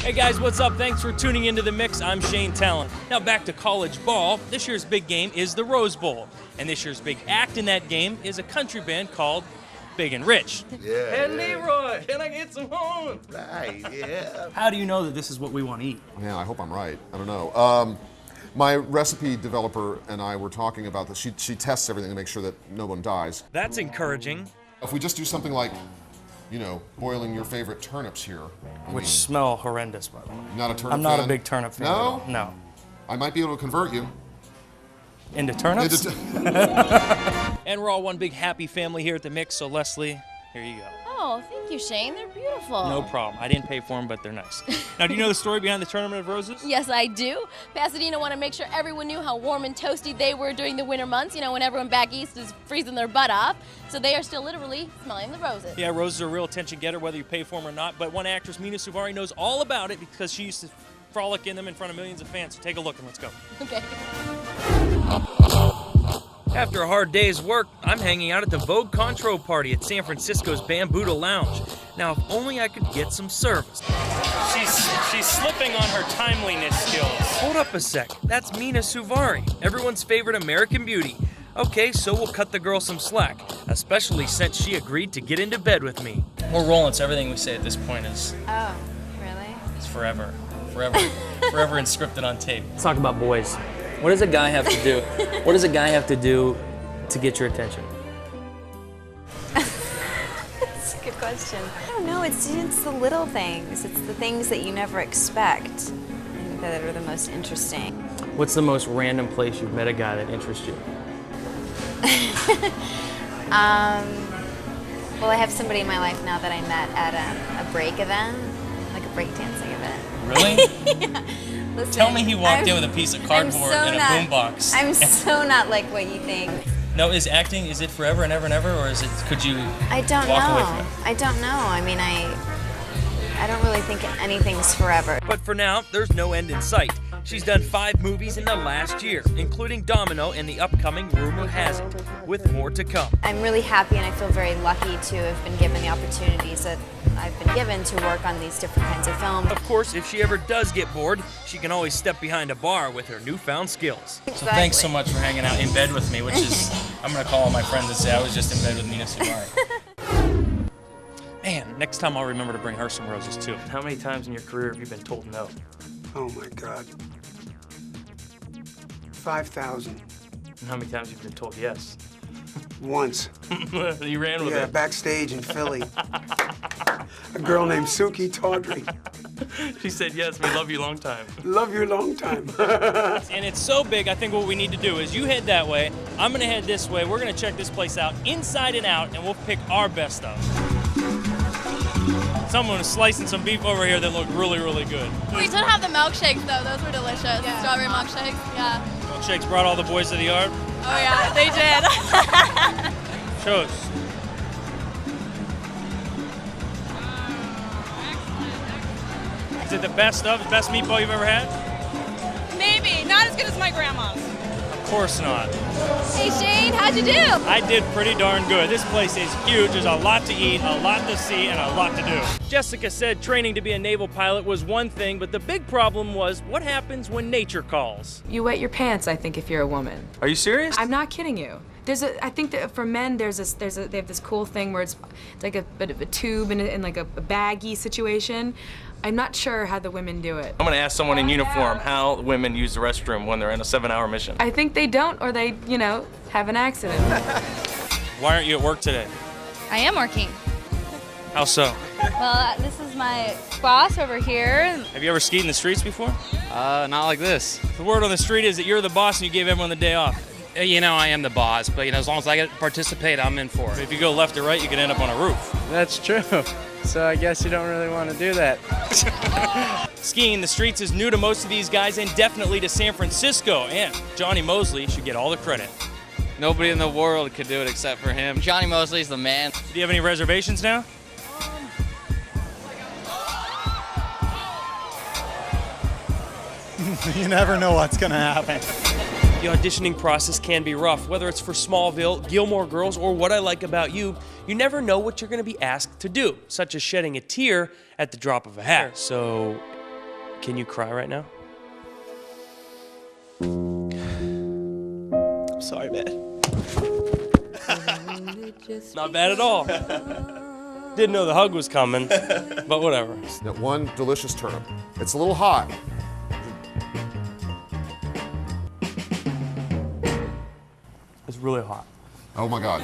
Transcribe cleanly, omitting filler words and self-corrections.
Hey guys, what's up? Thanks for tuning into The Mix. I'm Shane Tallant. Now back to college ball. This year's big game is the Rose Bowl. And this year's big act in that game is a country band called Big and Rich. Yeah. Hey Leroy, can I get some horn? Right, yeah. How do you know that this is what we want to eat? Yeah, I hope I'm right. I don't know. My recipe developer and I were talking about this. She tests everything to make sure that no one dies. That's encouraging. If we just do something like, you know, boiling your favorite turnips here. Which smell horrendous, by the way. Not a turnip I'm not fan? a big turnip fan. No? No. I might be able to convert you. Into turnips? Into And we're all one big happy family here at The Mix, so Leslie, here you go. Oh, thank you, Shane. They're beautiful. No problem. I didn't pay for them, but they're nice. Now, do you know the story behind the Tournament of Roses? Yes, I do. Pasadena wanted to make sure everyone knew how warm and toasty they were during the winter months, you know, when everyone back east is freezing their butt off. So they are still literally smelling the roses. Yeah, roses are a real attention getter, whether you pay for them or not. But one actress, Mina Suvari, knows all about it because she used to frolic in them in front of millions of fans. So take a look and let's go. Okay. After a hard day's work, I'm hanging out at the Vogue Contro party at San Francisco's Bambuda Lounge. Now, if only I could get some service. She's slipping on her timeliness skills. Hold up a sec. That's Mina Suvari, everyone's favorite American beauty. Okay, so we'll cut the girl some slack, especially since she agreed to get into bed with me. We're rolling, so everything we say at this point is Really? forever. Forever inscripted on tape. Let's talk about boys. What does a guy have to do? What does a guy have to do to get your attention? That's a good question. I don't know, it's the little things. It's the things that you never expect that are the most interesting. What's the most random place you've met a guy that interests you? Well, I have somebody in my life now that I met at a break event, like a breakdancing event. Really? Yeah. Listen, Tell me he walked in with a piece of cardboard and a boombox. I'm so not like what you think. No, is it forever and ever and ever, or could you I don't walk away know. from it? I don't know. I mean, I don't really think anything's forever. But for now, there's no end in sight. She's done 5 movies in the last year, including Domino and the upcoming Rumor Has It, with more to come. I'm really happy and I feel very lucky to have been given the opportunities that I've been given to work on these different kinds of films. Of course, if she ever does get bored, she can always step behind a bar with her newfound skills. Exactly. So thanks so much for hanging out in bed with me, which is, I'm gonna call all my friends and say I was just in bed with Mina Suvari. Man, next time I'll remember to bring her some roses too. How many times in your career have you been told no? Oh my God. 5,000. And how many times have you been told yes? Once. You ran with Yeah, it. backstage in Philly. A girl named Suki Tawdry. She said yes, we love you long time. Love you a long time. And it's so big, I think what we need to do is you head that way, I'm gonna head this way, we're gonna check this place out inside and out, and we'll pick our best stuff. Someone was slicing some beef over here that looked really, really good. We did have the milkshakes, though. Those were delicious. Yeah. Strawberry milkshakes. Yeah. Milkshakes brought all the boys to the yard. Oh, yeah, they did. Show us. Is it the best stuff, the best meatball you've ever had? Maybe. Not as good as my grandma's. Of course not. Hey, Shane, how'd you do? I did pretty darn good. This place is huge. There's a lot to eat, a lot to see, and a lot to do. Jessica said training to be a naval pilot was one thing, but the big problem was what happens when nature calls. You wet your pants, I think, if you're a woman. Are you serious? I'm not kidding you. I think that for men, they have this cool thing where it's like a bit of a tube and like a baggy situation. I'm not sure how the women do it. I'm gonna ask someone in uniform how women use the restroom when they're in a 7-hour mission. I think they don't, or they, you know, have an accident. Why aren't you at work today? I am working. How so? Well, this is my boss over here. Have you ever skied in the streets before? Not like this. The word on the street is that you're the boss and you gave everyone the day off. You know, I am the boss, but you know, as long as I get to participate, I'm in for But it. if you go left or right, you could end up on a roof. That's true. So I guess you don't really want to do that. Skiing in the streets is new to most of these guys and definitely to San Francisco. And Johnny Mosley should get all the credit. Nobody in the world could do it except for him. Johnny Mosley's the man. Do you have any reservations now? You never know what's gonna happen. The auditioning process can be rough, whether it's for Smallville, Gilmore Girls, or What I Like About You. You never know what you're going to be asked to do, such as shedding a tear at the drop of a hat. So, Can you cry right now? I'm sorry, man. Not bad at all. Didn't know the hug was coming, but whatever. That one delicious turnip. It's a little hot. It's really hot. Oh my God.